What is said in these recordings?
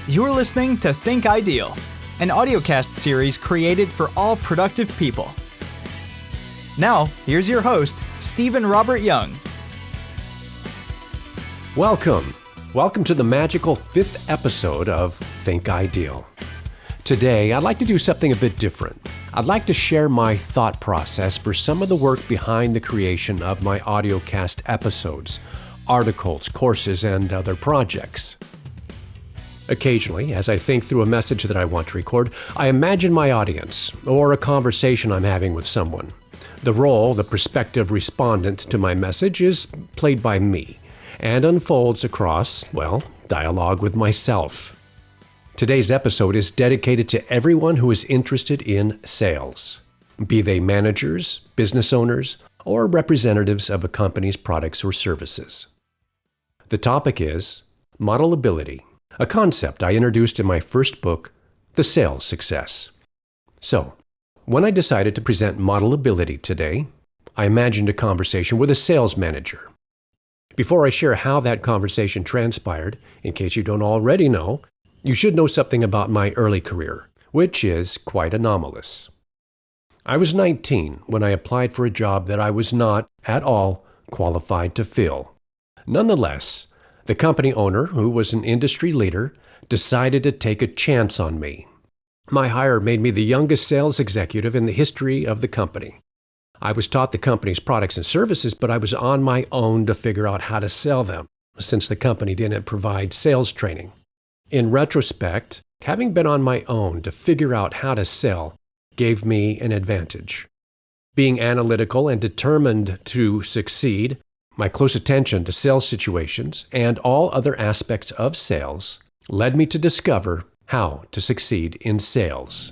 You're listening to Think Ideal, an audiocast series created for all productive people. Now, here's your host, Stephen Robert Young. Welcome to the magical 5th episode of Think Ideal. Today, I'd like to do something a bit different. I'd like to share my thought process for some of the work behind the creation of my audiocast episodes, articles, courses, and other projects. Occasionally, as I think through a message that I want to record, I imagine my audience or a conversation I'm having with someone. The role, the prospective respondent to my message, is played by me and unfolds across, dialogue with myself. Today's episode is dedicated to everyone who is interested in sales, be they managers, business owners, or representatives of a company's products or services. The topic is modelability, a concept I introduced in my first book, The Sales Success. So, when I decided to present modelability today, I imagined a conversation with a sales manager. Before I share how that conversation transpired, in case you don't already know, you should know something about my early career, which is quite anomalous. I was 19 when I applied for a job that I was not at all qualified to fill. Nonetheless, the company owner, who was an industry leader, decided to take a chance on me. My hire made me the youngest sales executive in the history of the company. I was taught the company's products and services, but I was on my own to figure out how to sell them, since the company didn't provide sales training. In retrospect, having been on my own to figure out how to sell gave me an advantage. Being analytical and determined to succeed, my close attention to sales situations and all other aspects of sales led me to discover how to succeed in sales.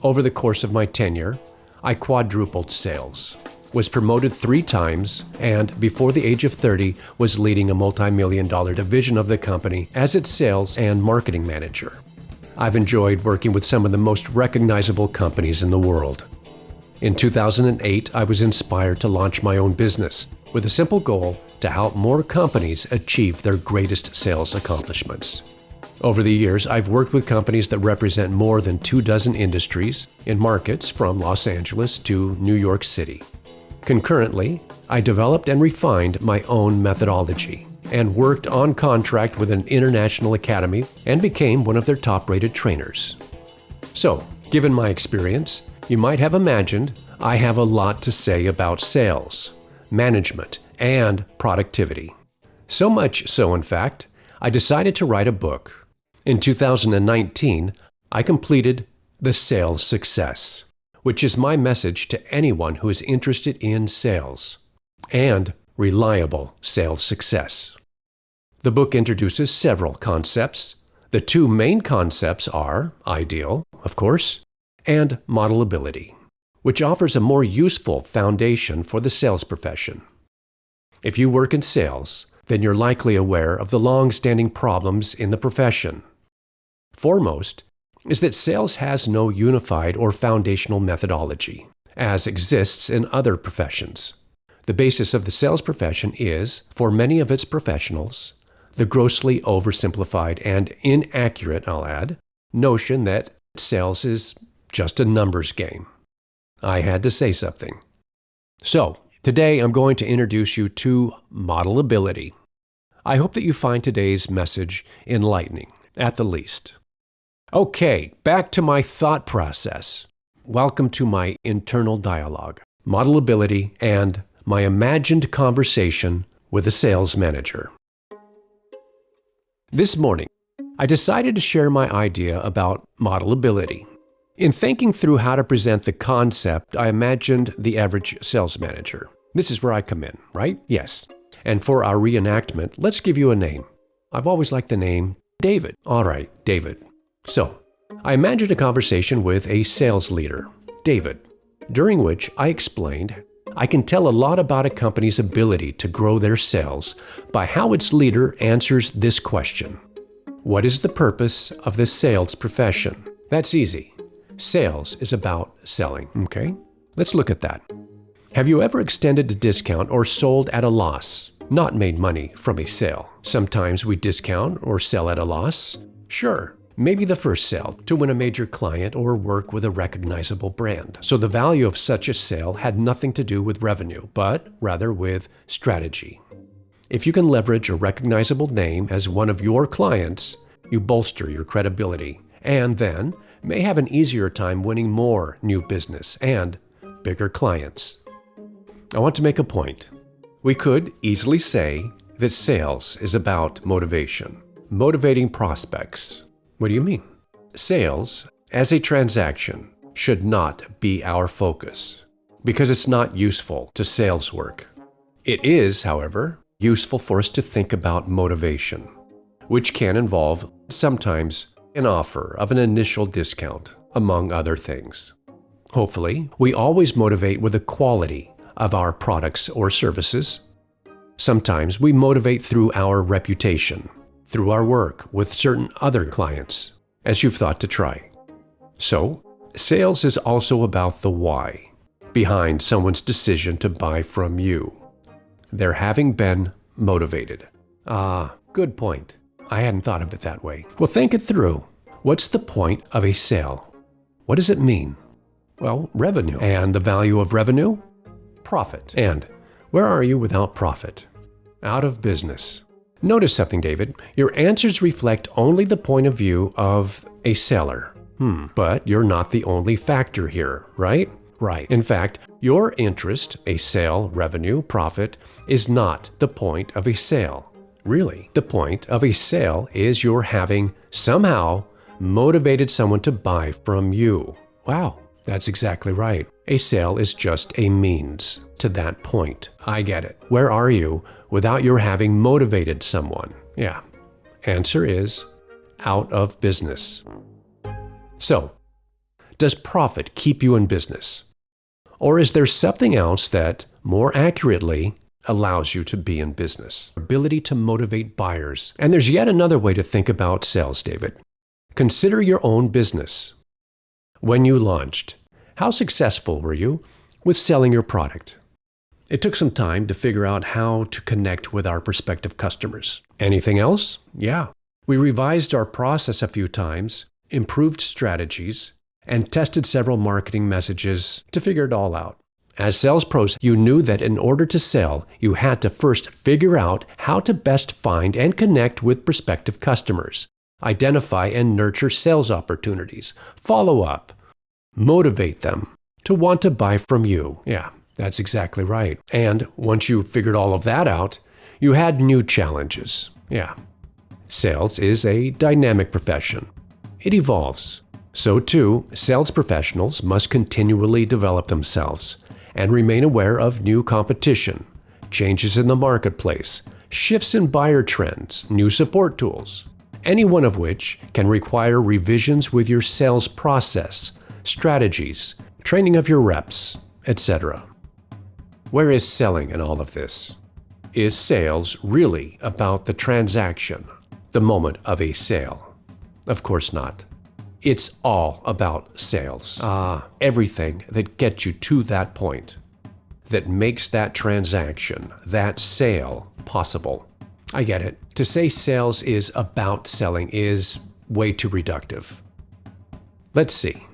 Over the course of my tenure, I quadrupled sales, was promoted 3 times, and before the age of 30 was leading a multi-million-dollar division of the company as its sales and marketing manager. I've enjoyed working with some of the most recognizable companies in the world. In 2008, I was inspired to launch my own business with a simple goal to help more companies achieve their greatest sales accomplishments. Over the years, I've worked with companies that represent more than 24 industries in markets from Los Angeles to New York City. Concurrently, I developed and refined my own methodology and worked on contract with an international academy and became one of their top-rated trainers. So, given my experience, you might have imagined I have a lot to say about sales, management, and productivity. So much so, in fact, I decided to write a book. In 2019, I completed The Sales Success, which is my message to anyone who is interested in sales and reliable sales success. The book introduces several concepts. The 2 main concepts are ideal, of course, and modelability, which offers a more useful foundation for the sales profession. If you work in sales, then you're likely aware of the long-standing problems in the profession. Foremost is that sales has no unified or foundational methodology, as exists in other professions. The basis of the sales profession is, for many of its professionals, the grossly oversimplified and inaccurate, I'll add, notion that sales is just a numbers game. I had to say something. So, today I'm going to introduce you to modelability. I hope that you find today's message enlightening, at the least. Okay, back to my thought process. Welcome to my internal dialogue, modelability, and my imagined conversation with a sales manager. This morning, I decided to share my idea about modelability. In thinking through how to present the concept, I imagined the average sales manager. This is where I come in, right? Yes. And for our reenactment, let's give you a name. I've always liked the name David. All right, David. So, I imagined a conversation with a sales leader, David, during which I explained I can tell a lot about a company's ability to grow their sales by how its leader answers this question. What is the purpose of the sales profession? That's easy. Sales is about selling, okay? Let's look at that. Have you ever extended a discount or sold at a loss, not made money from a sale? Sometimes we discount or sell at a loss, Sure, maybe the first sale to win a major client or work with a recognizable brand. So the value of such a sale had nothing to do with revenue, but rather with strategy. If you can leverage a recognizable name as one of your clients, you bolster your credibility and then may have an easier time winning more new business and bigger clients. I want to make a point. We could easily say that sales is about motivation, motivating prospects. What do you mean? Sales, as a transaction, should not be our focus because it's not useful to sales work. It is, however, useful for us to think about motivation, which can involve sometimes an offer of an initial discount, among other things. Hopefully, we always motivate with the quality of our products or services. Sometimes we motivate through our reputation, through our work with certain other clients, as you've thought to try. So, sales is also about the why behind someone's decision to buy from you. Their having been motivated. Good point. I hadn't thought of it that way. Well, think it through. What's the point of a sale? What does it mean? Well, revenue. And the value of revenue? Profit. And where are you without profit? Out of business. Notice something, David. Your answers reflect only the point of view of a seller. But you're not the only factor here, right? Right. In fact, your interest, a sale, revenue, profit, is not the point of a sale. Really, the point of a sale is your having somehow motivated someone to buy from you. Wow, that's exactly right. A sale is just a means to that point. I get it. Where are you without your having motivated someone? Yeah. Answer is out of business. So, does profit keep you in business? Or is there something else that, more accurately, allows you to be in business? Ability to motivate buyers. And there's yet another way to think about sales, David. Consider your own business. When you launched, how successful were you with selling your product? It took some time to figure out how to connect with our prospective customers. Anything else? Yeah. We revised our process a few times, improved strategies, and tested several marketing messages to figure it all out. As sales pros, you knew that in order to sell, you had to first figure out how to best find and connect with prospective customers, identify and nurture sales opportunities, follow up, motivate them to want to buy from you. Yeah, that's exactly right. And once you figured all of that out, you had new challenges. Yeah. Sales is a dynamic profession. It evolves. So too, sales professionals must continually develop themselves and remain aware of new competition, changes in the marketplace, shifts in buyer trends, new support tools, any one of which can require revisions with your sales process, strategies, training of your reps, etc. Where is selling in all of this? Is sales really about the transaction, the moment of a sale? Of course not. It's all about sales. Everything that gets you to that point, that makes that transaction, that sale, possible. I get it. To say sales is about selling is way too reductive. Let's see.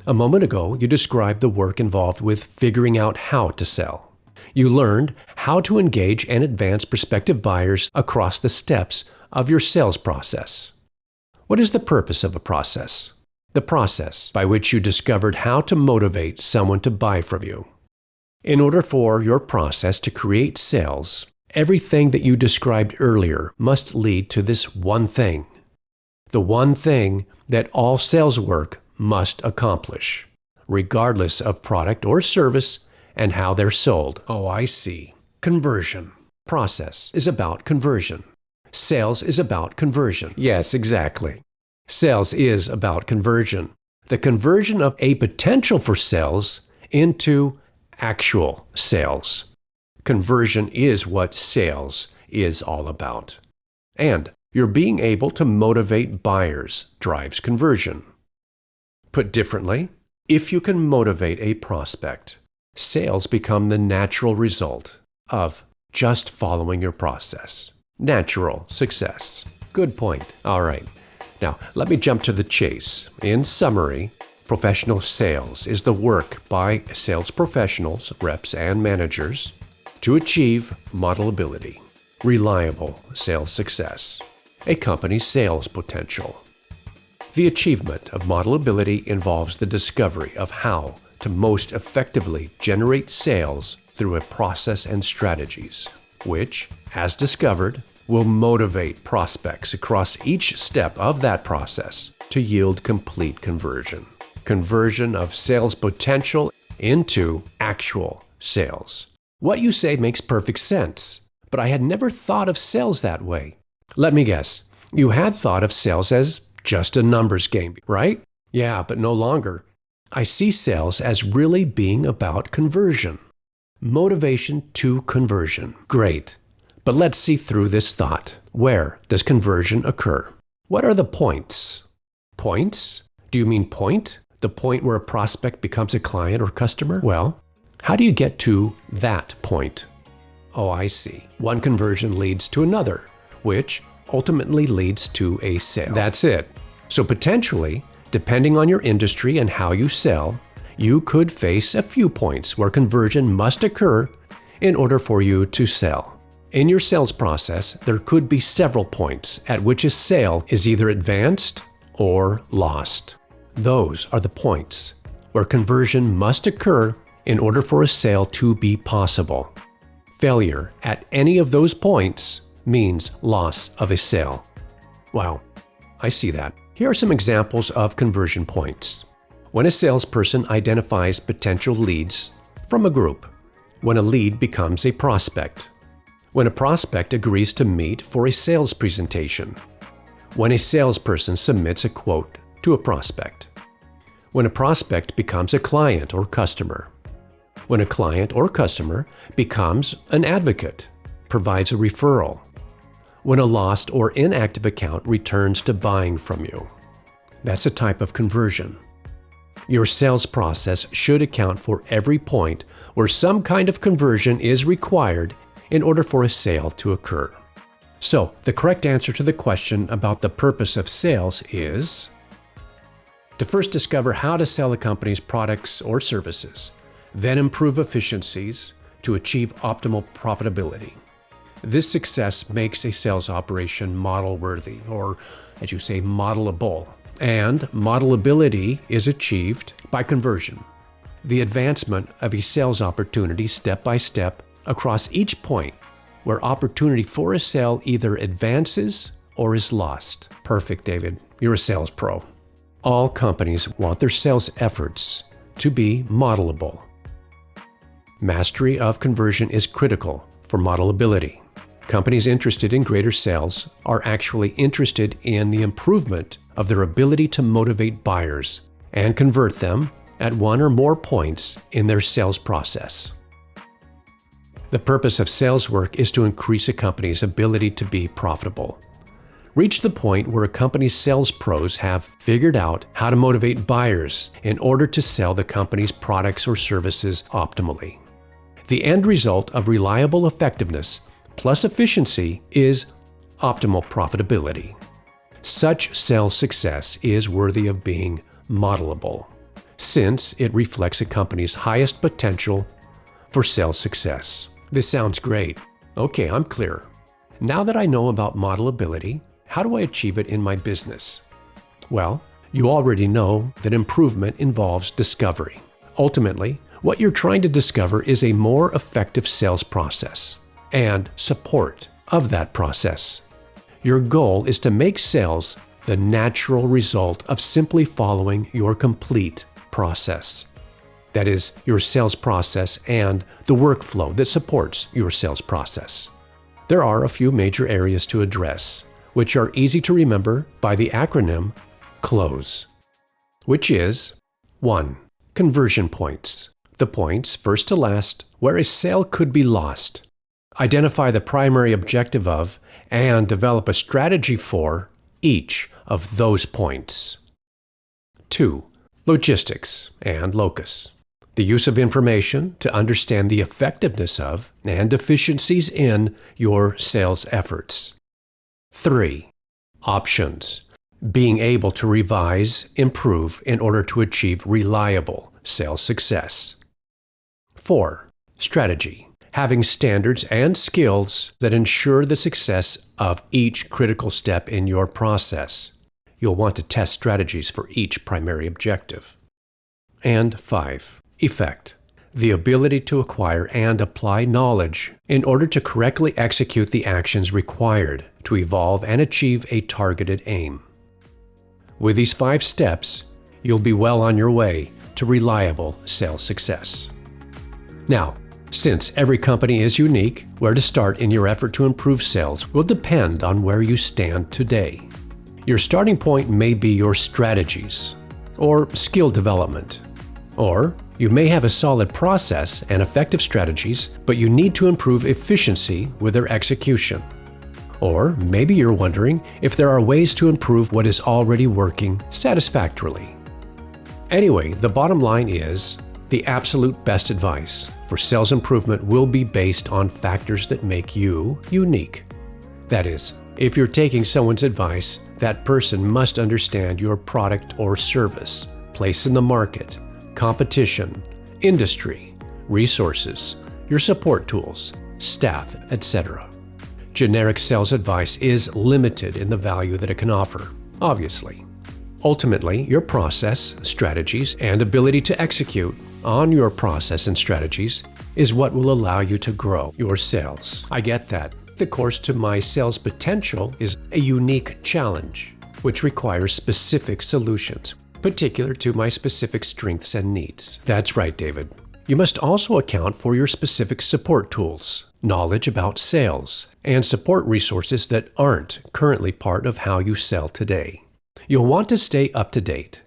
A moment ago, you described the work involved with figuring out how to sell. You learned how to engage and advance prospective buyers across the steps of your sales process. What is the purpose of a process? The process by which you discovered how to motivate someone to buy from you. In order for your process to create sales, everything that you described earlier must lead to this one thing. The one thing that all sales work must accomplish, regardless of product or service and how they're sold. Oh, I see. Conversion. Process is about conversion. Sales is about conversion. Yes, exactly. Sales is about conversion. The conversion of a potential for sales into actual sales. Conversion is what sales is all about. And your being able to motivate buyers drives conversion. Put differently, if you can motivate a prospect, sales become the natural result of just following your process. Natural success. Good point. All right. Now, let me jump to the chase. In summary, professional sales is the work by sales professionals, reps, and managers to achieve modelability, reliable sales success, a company's sales potential. The achievement of modelability involves the discovery of how to most effectively generate sales through a process and strategies, which, as discovered, will motivate prospects across each step of that process to yield complete conversion. Conversion of sales potential into actual sales. What you say makes perfect sense, but I had never thought of sales that way. Let me guess, you had thought of sales as just a numbers game, right? Yeah, but no longer. I see sales as really being about conversion. Motivation to conversion. Great. But let's see through this thought. Where does conversion occur? What are the points? Points? Do you mean point? The point where a prospect becomes a client or customer? Well, how do you get to that point? Oh, I see. One conversion leads to another, which ultimately leads to a sale. That's it. So potentially, depending on your industry and how you sell, you could face a few points where conversion must occur in order for you to sell. In your sales process, there could be several points at which a sale is either advanced or lost. Those are the points where conversion must occur in order for a sale to be possible. Failure at any of those points means loss of a sale. Wow, I see that. Here are some examples of conversion points. When a salesperson identifies potential leads from a group. When a lead becomes a prospect. When a prospect agrees to meet for a sales presentation. When a salesperson submits a quote to a prospect. When a prospect becomes a client or customer. When a client or customer becomes an advocate, provides a referral. When a lost or inactive account returns to buying from you. That's a type of conversion. Your sales process should account for every point where some kind of conversion is required in order for a sale to occur. So, the correct answer to the question about the purpose of sales is to first discover how to sell a company's products or services, then improve efficiencies to achieve optimal profitability. This success makes a sales operation model-worthy, or as you say, modelable. And modelability is achieved by conversion, the advancement of a sales opportunity step by step across each point where opportunity for a sale either advances or is lost. Perfect, David. You're a sales pro. All companies want their sales efforts to be modelable. Mastery of conversion is critical for modelability. Companies interested in greater sales are actually interested in the improvement of their ability to motivate buyers and convert them at one or more points in their sales process. The purpose of sales work is to increase a company's ability to be profitable. Reach the point where a company's sales pros have figured out how to motivate buyers in order to sell the company's products or services optimally. The end result of reliable effectiveness plus efficiency is optimal profitability. Such sales success is worthy of being modelable, since it reflects a company's highest potential for sales success. This sounds great. Okay, I'm clear. Now that I know about modelability, how do I achieve it in my business? Well, you already know that improvement involves discovery. Ultimately, what you're trying to discover is a more effective sales process and support of that process. Your goal is to make sales the natural result of simply following your complete process. That is, your sales process and the workflow that supports your sales process. There are a few major areas to address, which are easy to remember by the acronym CLOSE, which is 1. Conversion points. The points, first to last, where a sale could be lost. Identify the primary objective of and develop a strategy for each of those points. 2. Logistics and locus. The use of information to understand the effectiveness of and efficiencies in your sales efforts. 3. Options. being able to revise, improve in order to achieve reliable sales success. 4. Strategy, having standards and skills that ensure the success of each critical step in your process. You'll want to test strategies for each primary objective. And 5. Effect, the ability to acquire and apply knowledge in order to correctly execute the actions required to evolve and achieve a targeted aim. With these 5 steps, you'll be well on your way to reliable sales success. Now, since every company is unique, where to start in your effort to improve sales will depend on where you stand today. Your starting point may be your strategies or skill development, or you may have a solid process and effective strategies, but you need to improve efficiency with their execution. Or maybe you're wondering if there are ways to improve what is already working satisfactorily. Anyway, the bottom line is the absolute best advice for sales improvement will be based on factors that make you unique. That is, if you're taking someone's advice, that person must understand your product or service, place in the market, competition, industry, resources, your support tools, staff, etc. Generic sales advice is limited in the value that it can offer, obviously. Ultimately, your process, strategies, and ability to execute on your process and strategies is what will allow you to grow your sales. I get that. The course to my sales potential is a unique challenge, which requires specific solutions, particular to my specific strengths and needs. That's right, David. You must also account for your specific support tools, knowledge about sales, and support resources that aren't currently part of how you sell today. You'll want to stay up to date.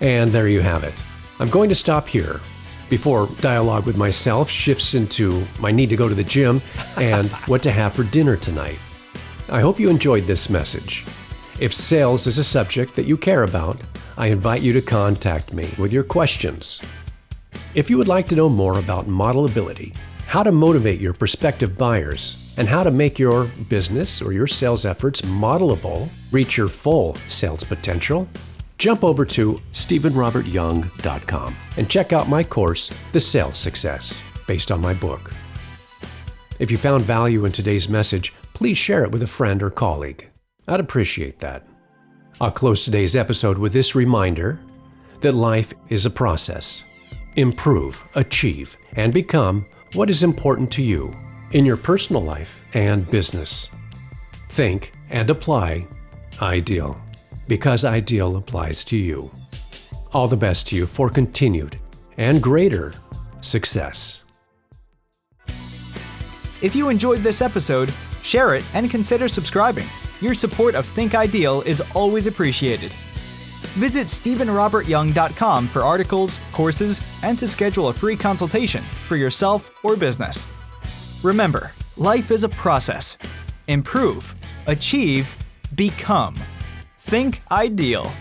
And there you have it. I'm going to stop here before dialogue with myself shifts into my need to go to the gym and what to have for dinner tonight. I hope you enjoyed this message. If sales is a subject that you care about, I invite you to contact me with your questions. If you would like to know more about modelability, how to motivate your prospective buyers, and how to make your business or your sales efforts modelable, reach your full sales potential, jump over to StephenRobertYoung.com and check out my course, The Sales Success, based on my book. If you found value in today's message, please share it with a friend or colleague. I'd appreciate that. I'll close today's episode with this reminder that life is a process. Improve, achieve, and become what is important to you in your personal life and business. Think and apply IDEAL, because IDEAL applies to you. All the best to you for continued and greater success. If you enjoyed this episode, share it and consider subscribing. Your support of Think Ideal is always appreciated. Visit StephenRobertYoung.com for articles, courses, and to schedule a free consultation for yourself or business. Remember, life is a process. Improve, achieve, become. Think Ideal.